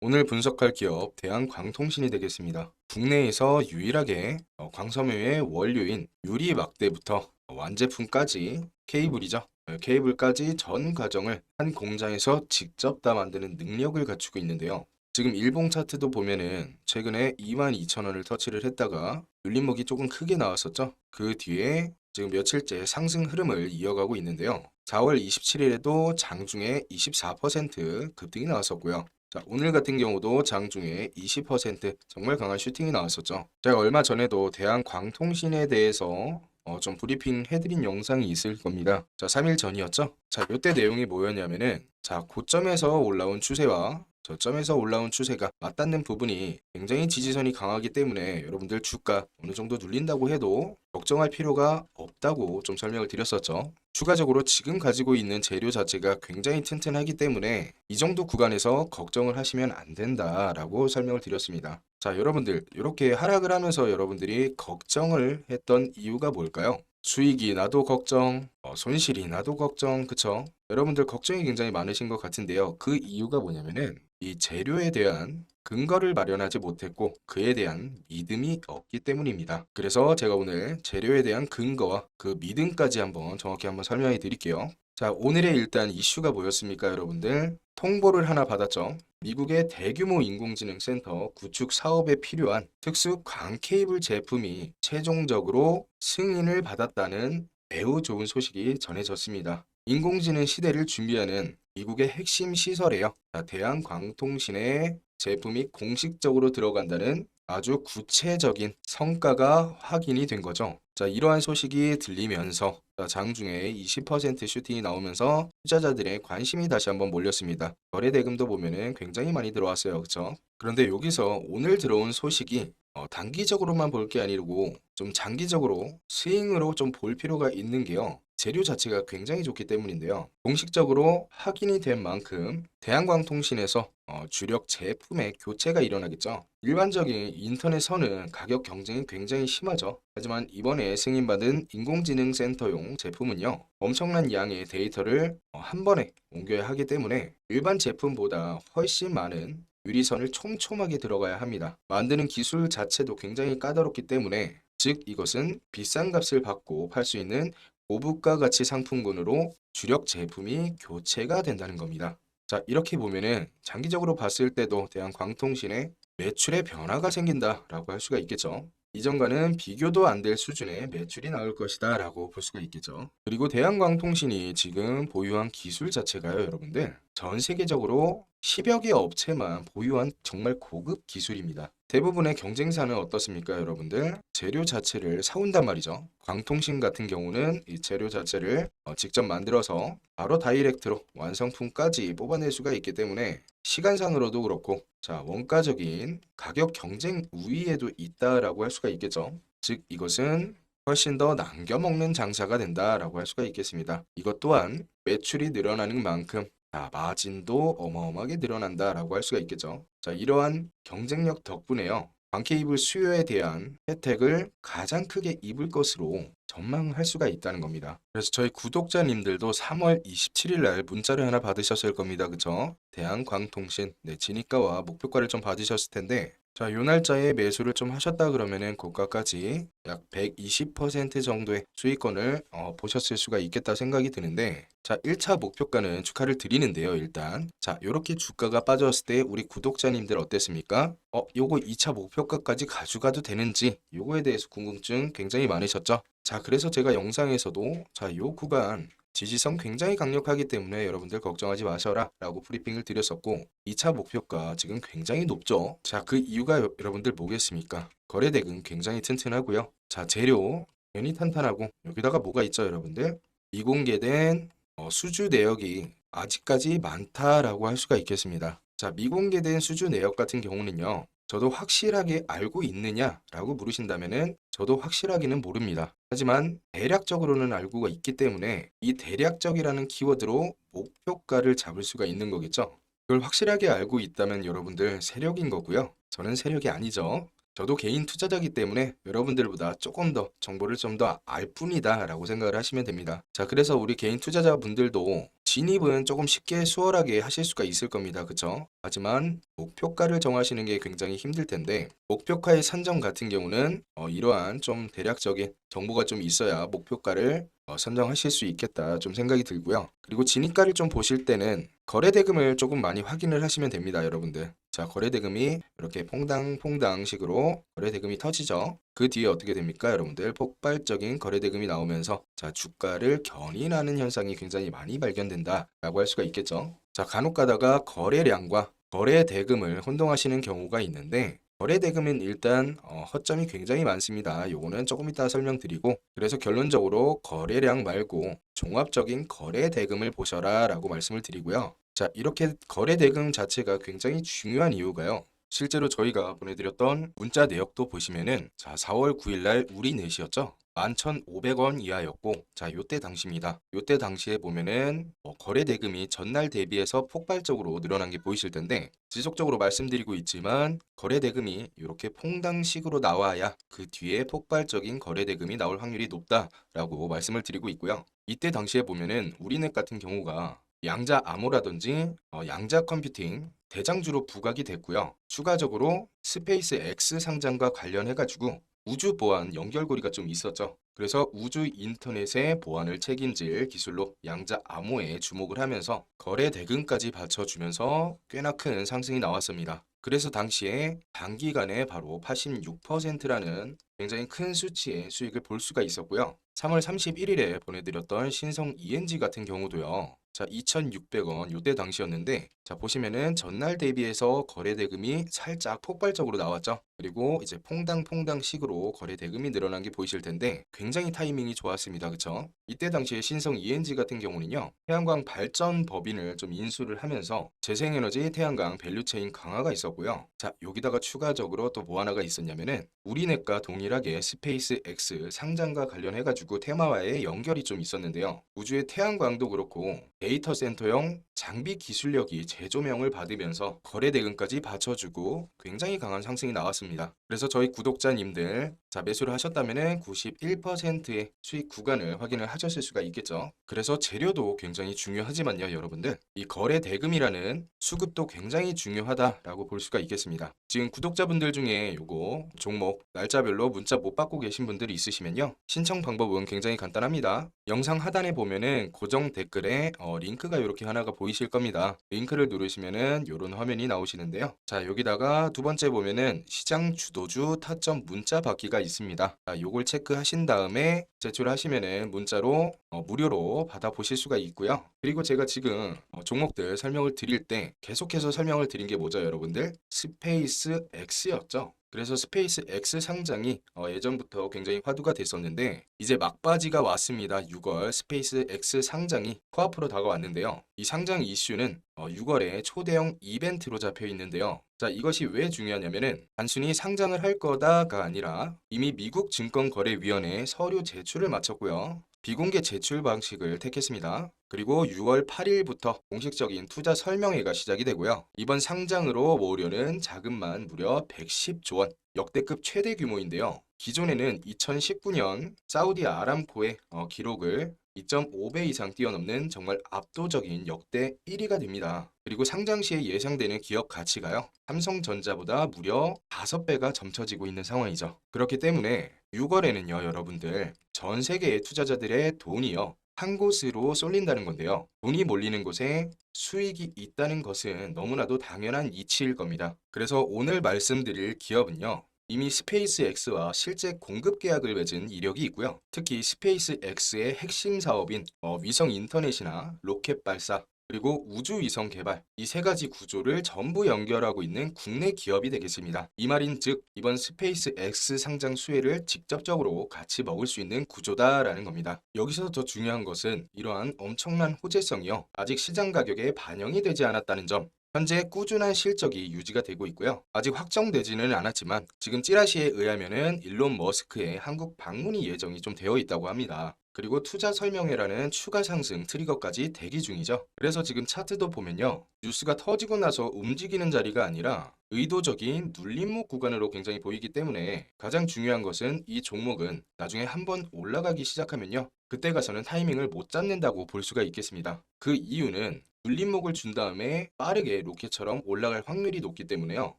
오늘 분석할 기업 대한광통신이 되겠습니다. 국내에서 유일하게 광섬유의 원료인 유리 막대부터 완제품까지 케이블이죠. 케이블까지 전 과정을 한 공장에서 직접 다 만드는 능력을 갖추고 있는데요. 지금 일봉 차트도 보면은 최근에 22,000원을 터치를 했다가 눌림목이 조금 크게 나왔었죠. 그 뒤에 지금 며칠째 상승 흐름을 이어가고 있는데요. 4월 27일에도 장중에 24% 급등이 나왔었고요. 자, 오늘 같은 경우도 장중에 20% 정말 강한 슈팅이 나왔었죠. 제가 얼마 전에도 대한광통신에 대해서 좀 브리핑 해드린 영상이 있을 겁니다. 자, 3일 전이었죠. 자, 이때 내용이 뭐였냐면은 자, 고점에서 올라온 추세와 저점에서 올라온 추세가 맞닿는 부분이 굉장히 지지선이 강하기 때문에 여러분들 주가 어느 정도 눌린다고 해도 걱정할 필요가 없다고 좀 설명을 드렸었죠. 추가적으로 지금 가지고 있는 재료 자체가 굉장히 튼튼하기 때문에 이 정도 구간에서 걱정을 하시면 안 된다라고 설명을 드렸습니다. 자, 여러분들 이렇게 하락을 하면서 여러분들이 걱정을 했던 이유가 뭘까요? 수익이 나도 걱정, 손실이 나도 걱정, 그쵸? 여러분들 걱정이 굉장히 많으신 것 같은데요. 그 이유가 뭐냐면은 이 재료에 대한 근거를 마련하지 못했고 그에 대한 믿음이 없기 때문입니다. 그래서 제가 오늘 재료에 대한 근거와 그 믿음까지 정확히 한번 설명해 드릴게요. 자, 오늘의 일단 이슈가 뭐였습니까, 여러분들? 통보를 하나 받았죠. 미국의 대규모 인공지능 센터 구축 사업에 필요한 특수 광 케이블 제품이 최종적으로 승인을 받았다는 매우 좋은 소식이 전해졌습니다. 인공지능 시대를 준비하는 미국의 핵심 시설이에요. 자, 대한광통신의 제품이 공식적으로 들어간다는 아주 구체적인 성과가 확인이 된 거죠. 자, 이러한 소식이 들리면서 장중에 20% 슈팅이 나오면서 투자자들의 관심이 다시 한번 몰렸습니다. 거래 대금도 보면은 굉장히 많이 들어왔어요. 그렇죠? 그런데 여기서 오늘 들어온 소식이 단기적으로만 볼 게 아니고 좀 장기적으로 스윙으로 좀 볼 필요가 있는 게요. 재료 자체가 굉장히 좋기 때문인데요. 공식적으로 확인이 된 만큼 대한광통신에서 주력 제품의 교체가 일어나겠죠. 일반적인 인터넷선은 가격 경쟁이 굉장히 심하죠. 하지만 이번에 승인받은 인공지능 센터용 제품은요, 엄청난 양의 데이터를 한 번에 옮겨야 하기 때문에 일반 제품보다 훨씬 많은 유리선을 촘촘하게 들어가야 합니다. 만드는 기술 자체도 굉장히 까다롭기 때문에 즉 이것은 비싼 값을 받고 팔 수 있는 고부가 가치 상품군으로 주력 제품이 교체가 된다는 겁니다. 자, 이렇게 보면은 장기적으로 봤을 때도 대한광통신에 매출에 변화가 생긴다라고 할 수가 있겠죠. 이전과는 비교도 안 될 수준의 매출이 나올 것이다라고 볼 수가 있겠죠. 그리고 대한광통신이 지금 보유한 기술 자체가요, 여러분들 전 세계적으로 10여 개 업체만 보유한 정말 고급 기술입니다. 대부분의 경쟁사는 어떻습니까, 여러분들? 재료 자체를 사온단 말이죠. 광통신 같은 경우는 이 재료 자체를 직접 만들어서 바로 다이렉트로 완성품까지 뽑아낼 수가 있기 때문에 시간상으로도 그렇고 자, 원가적인 가격 경쟁 우위에도 있다라고 할 수가 있겠죠. 즉 이것은 훨씬 더 남겨먹는 장사가 된다라고 할 수가 있겠습니다. 이것 또한 매출이 늘어나는 만큼 마진도 어마어마하게 늘어난다라고 할 수가 있겠죠. 자, 이러한 경쟁력 덕분에요. 광케이블 수요에 대한 혜택을 가장 크게 입을 것으로 전망할 수가 있다는 겁니다. 그래서 저희 구독자님들도 3월 27일 날 문자를 하나 받으셨을 겁니다. 그쵸? 대한광통신 진입가와 목표가를 좀 받으셨을 텐데 자, 요 날짜에 매수를 좀 하셨다 그러면은 고가까지 약 120% 정도의 수익권을 보셨을 수가 있겠다 생각이 드는데 자, 1차 목표가는 축하를 드리는데요, 일단. 자, 요렇게 주가가 빠졌을 때 우리 구독자님들 어땠습니까? 요거 2차 목표가까지 가져가도 되는지 요거에 대해서 궁금증 굉장히 많으셨죠? 자, 그래서 제가 영상에서도 자, 요 구간 지지성 굉장히 강력하기 때문에 여러분들 걱정하지 마셔라 라고 브리핑을 드렸었고 2차 목표가 지금 굉장히 높죠. 자, 그 이유가 여러분들 뭐겠습니까? 거래대금 굉장히 튼튼하고요. 자, 재료 괜히 탄탄하고 여기다가 뭐가 있죠, 여러분들? 미공개된 수주 내역이 아직까지 많다라고 할 수가 있겠습니다. 자, 미공개된 수주 내역 같은 경우는요. 저도 확실하게 알고 있느냐라고 물으신다면은 저도 확실하게는 모릅니다. 하지만 대략적으로는 알고 있기 때문에 이 대략적이라는 키워드로 목표가를 잡을 수가 있는 거겠죠. 그걸 확실하게 알고 있다면 여러분들 세력인 거고요. 저는 세력이 아니죠. 저도 개인 투자자이기 때문에 여러분들보다 조금 더 정보를 좀 더 알 뿐이다 라고 생각을 하시면 됩니다. 자, 그래서 우리 개인 투자자분들도 진입은 조금 쉽게 수월하게 하실 수가 있을 겁니다. 그쵸? 하지만 목표가를 정하시는 게 굉장히 힘들 텐데 목표가의 산정 같은 경우는 이러한 좀 대략적인 정보가 좀 있어야 목표가를 선정하실 수 있겠다 좀 생각이 들고요. 그리고 진입가를 좀 보실 때는 거래 대금을 조금 많이 확인을 하시면 됩니다, 여러분들. 자, 거래 대금이 이렇게 퐁당퐁당 식으로 거래 대금이 터지죠. 그 뒤에 어떻게 됩니까, 여러분들? 폭발적인 거래 대금이 나오면서 자, 주가를 견인하는 현상이 굉장히 많이 발견된다라고 할 수가 있겠죠. 자, 간혹 가다가 거래량과 거래 대금을 혼동하시는 경우가 있는데 거래 대금은 일단 허점이 굉장히 많습니다. 요거는 조금 이따 설명드리고 그래서 결론적으로 거래량 말고 종합적인 거래 대금을 보셔라 라고 말씀을 드리고요. 자, 이렇게 거래 대금 자체가 굉장히 중요한 이유가요. 실제로 저희가 보내드렸던 문자 내역도 보시면은 자, 4월 9일 날 우리 넷이었죠. 11,500원 이하였고 자, 요때 당시입니다. 요때 당시에 보면은 거래 대금이 전날 대비해서 폭발적으로 늘어난 게 보이실 텐데 지속적으로 말씀드리고 있지만 거래 대금이 이렇게 퐁당식으로 나와야 그 뒤에 폭발적인 거래 대금이 나올 확률이 높다라고 말씀을 드리고 있고요. 이때 당시에 보면은 우리넷 같은 경우가 양자 암호라든지 양자 컴퓨팅 대장주로 부각이 됐고요. 추가적으로 스페이스 X 상장과 관련해가지고 우주 보안 연결고리가 좀 있었죠. 그래서 우주 인터넷의 보안을 책임질 기술로 양자 암호에 주목을 하면서 거래 대금까지 받쳐주면서 꽤나 큰 상승이 나왔습니다. 그래서 당시에 단기간에 바로 86%라는 굉장히 큰 수치의 수익을 볼 수가 있었고요. 3월 31일에 보내드렸던 신성 ENG 같은 경우도요. 자, 2,600원 요때 당시였는데 자, 보시면은 전날 대비해서 거래 대금이 살짝 폭발적으로 나왔죠. 그리고 이제 퐁당퐁당식으로 거래 대금이 늘어난 게 보이실 텐데 굉장히 타이밍이 좋았습니다. 그쵸? 이때 당시에 신성 ENG 같은 경우는요. 태양광 발전 법인을 좀 인수를 하면서 재생에너지 태양광 밸류체인 강화가 있었고요. 자, 여기다가 추가적으로 또 뭐 하나가 있었냐면은 우리넷과 동일하게 스페이스 X 상장과 관련해가지고 테마와의 연결이 좀 있었는데요. 우주의 태양광도 그렇고 데이터 센터용 장비 기술력이 재조명을 받으면서 거래 대금까지 받쳐주고 굉장히 강한 상승이 나왔습니다. 그래서 저희 구독자님들 자, 매수를 하셨다면 91%의 수익 구간을 확인을 하셨을 수가 있겠죠. 그래서 재료도 굉장히 중요하지만요, 여러분들. 이 거래 대금이라는 수급도 굉장히 중요하다라고 볼 수가 있겠습니다. 지금 구독자분들 중에 요거 종목 날짜별로 문자 못 받고 계신 분들이 있으시면요. 신청 방법은 굉장히 간단합니다. 영상 하단에 보면은 고정 댓글에 링크가 이렇게 하나가 보이실 겁니다. 링크를 누르시면은 이런 화면이 나오시는데요. 자, 여기다가 두 번째 보면은 시장 주도주 타점 문자 받기가 있습니다. 자, 요걸 체크하신 다음에 제출하시면은 문자로 무료로 받아보실 수가 있고요. 그리고 제가 지금 종목들 설명을 드릴 때 계속해서 설명을 드린 게 뭐죠, 여러분들? 스페이스 X였죠. 그래서 스페이스 X 상장이 예전부터 굉장히 화두가 됐었는데 이제 막바지가 왔습니다. 6월 스페이스 X 상장이 코앞으로 다가왔는데요. 이 상장 이슈는 6월에 초대형 이벤트로 잡혀 있는데요. 자, 이것이 왜 중요하냐면은 단순히 상장을 할 거다가 아니라 이미 미국 증권거래위원회에 서류 제출을 마쳤고요. 비공개 제출 방식을 택했습니다. 그리고 6월 8일부터 공식적인 투자 설명회가 시작이 되고요. 이번 상장으로 모으려는 자금만 무려 110조 원, 역대급 최대 규모인데요. 기존에는 2019년 사우디 아람코의 기록을 2.5배 이상 뛰어넘는 정말 압도적인 역대 1위가 됩니다. 그리고 상장 시에 예상되는 기업 가치가요. 삼성전자보다 무려 5배가 점쳐지고 있는 상황이죠. 그렇기 때문에 6월에는요, 여러분들 전 세계의 투자자들의 돈이요. 한 곳으로 쏠린다는 건데요. 돈이 몰리는 곳에 수익이 있다는 것은 너무나도 당연한 이치일 겁니다. 그래서 오늘 말씀드릴 기업은요. 이미 스페이스 X와 실제 공급 계약을 맺은 이력이 있고요. 특히 스페이스 X의 핵심 사업인 위성 인터넷이나 로켓 발사, 그리고 우주 위성 개발 이 세 가지 구조를 전부 연결하고 있는 국내 기업이 되겠습니다. 이 말인즉 이번 스페이스 X 상장 수혜를 직접적으로 같이 먹을 수 있는 구조다라는 겁니다. 여기서 더 중요한 것은 이러한 엄청난 호재성이요. 아직 시장 가격에 반영이 되지 않았다는 점. 현재 꾸준한 실적이 유지가 되고 있고요. 아직 확정되지는 않았지만 지금 찌라시에 의하면은 일론 머스크의 한국 방문이 예정이 좀 되어 있다고 합니다. 그리고 투자 설명회라는 추가 상승 트리거까지 대기 중이죠. 그래서 지금 차트도 보면요. 뉴스가 터지고 나서 움직이는 자리가 아니라 의도적인 눌림목 구간으로 굉장히 보이기 때문에 가장 중요한 것은 이 종목은 나중에 한번 올라가기 시작하면요. 그때 가서는 타이밍을 못 잡는다고 볼 수가 있겠습니다. 그 이유는 눌림목을 준 다음에 빠르게 로켓처럼 올라갈 확률이 높기 때문에요.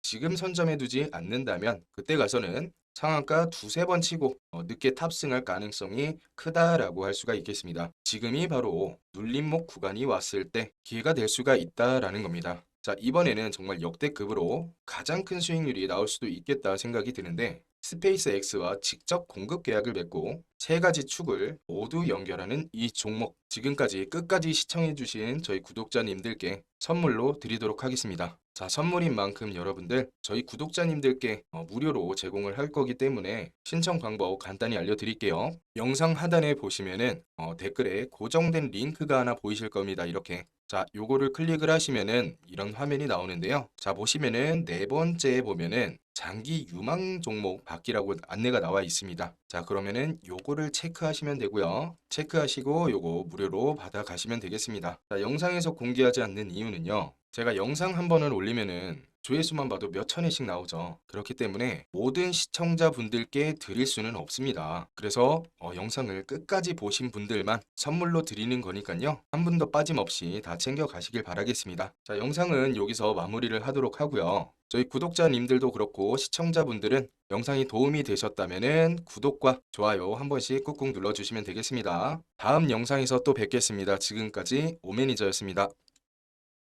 지금 선점해 두지 않는다면 그때 가서는 상한가 두세 번 치고 늦게 탑승할 가능성이 크다라고 할 수가 있겠습니다. 지금이 바로 눌림목 구간이 왔을 때 기회가 될 수가 있다라는 겁니다. 자, 이번에는 정말 역대급으로 가장 큰 수익률이 나올 수도 있겠다 생각이 드는데 스페이스X와 직접 공급 계약을 맺고 세 가지 축을 모두 연결하는 이 종목, 지금까지 끝까지 시청해주신 저희 구독자님들께 선물로 드리도록 하겠습니다. 자, 선물인 만큼 여러분들 저희 구독자님들께 무료로 제공을 할 거기 때문에 신청 방법 간단히 알려드릴게요. 영상 하단에 보시면은 댓글에 고정된 링크가 하나 보이실 겁니다. 이렇게. 자, 요거를 클릭을 하시면은 이런 화면이 나오는데요. 자, 보시면은 네 번째에 보면은 장기 유망 종목 받기라고 안내가 나와 있습니다. 자, 그러면은 요거를 체크하시면 되고요. 체크하시고 요거 무료로 받아 가시면 되겠습니다. 자, 영상에서 공개하지 않는 이유는요. 제가 영상 한 번을 올리면은 조회수만 봐도 몇 천회씩 나오죠. 그렇기 때문에 모든 시청자분들께 드릴 수는 없습니다. 그래서 영상을 끝까지 보신 분들만 선물로 드리는 거니까요. 한 분도 빠짐없이 다 챙겨 가시길 바라겠습니다. 자, 영상은 여기서 마무리를 하도록 하고요. 저희 구독자님들도 그렇고 시청자분들은 영상이 도움이 되셨다면 구독과 좋아요 한 번씩 꾹꾹 눌러주시면 되겠습니다. 다음 영상에서 또 뵙겠습니다. 지금까지 오매니저였습니다.